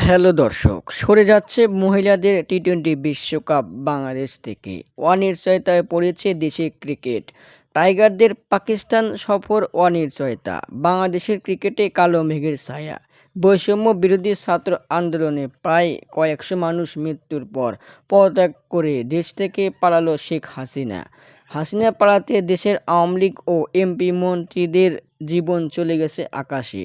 Hello দর্শক, সরে যাচ্ছে মহিলাদের টি-20 বিশ্বকাপ বাংলাদেশ থেকে। অনিশ্চয়তায় পড়েছে দেশের ক্রিকেট। টাইগারদের পাকিস্তান সফর অনিশ্চয়তা। বাংলাদেশের ক্রিকেটে কালো মেঘের ছায়া। বৈষম্য বিরোধী ছাত্র আন্দোলনে প্রায় কয়েকশো মানুষ মৃত্যুর পর পদত্যাগ করে দেশ থেকে পালালো শেখ হাসিনা। হাসিনা পালাতে দেশের আওয়ামী লীগ ও এমপি মন্ত্রীদের জীবন চলে গেছে আকাশে।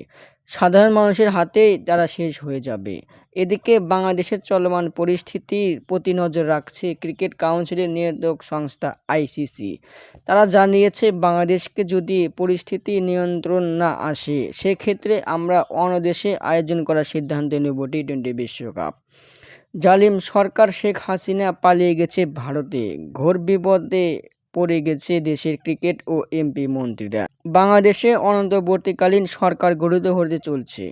সাধারণ মানুষের হাতেই তারা শেষ হয়ে যাবে। এদিকে বাংলাদেশের চলমান পরিস্থিতির প্রতি নজর রাখছে ক্রিকেট কাউন্সিলের নিয়ন্ত্রক সংস্থা আইসিসি। তারা জানিয়েছে, বাংলাদেশকে যদি পরিস্থিতি নিয়ন্ত্রণ না আসে, সেক্ষেত্রে আমরা অন্য দেশে আয়োজন করার সিদ্ধান্ত নেব টি-20 বিশ্বকাপ। জালিম সরকার শেখ হাসিনা পালিয়ে গেছে ভারতে। ঘোর বিপদে পড়ে গেছে দেশের ক্রিকেট ও এমপি মন্ত্রীরা। বাংলাদেশে অন্তর্বর্তীকালীন সরকার গঠিত হতে চলছে।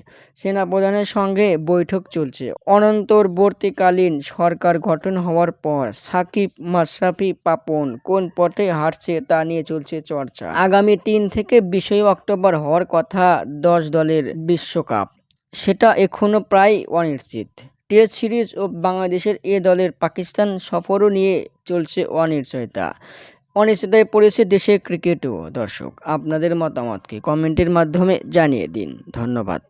সেনাপ্রধানের সঙ্গে বৈঠক চলছে। অন্তর্বর্তীকালীন সরকার গঠন হওয়ার পর সাকিব, মাশরাফি, পাপন কোন পথে হাঁটছে তা নিয়ে চলছে চর্চা। আগামী 3 থেকে 20 অক্টোবর হওয়ার কথা 10 দলের বিশ্বকাপ, সেটা এখনও প্রায় অনিশ্চিত। টেস্ট সিরিজ ও বাংলাদেশের এ দলের পাকিস্তান সফরও নিয়ে চলছে অনিশ্চয়তায় পড়েছে দেশের ক্রিকেটও। দর্শক, আপনাদের মতামতকে কমেন্টের মাধ্যমে জানিয়ে দিন। ধন্যবাদ।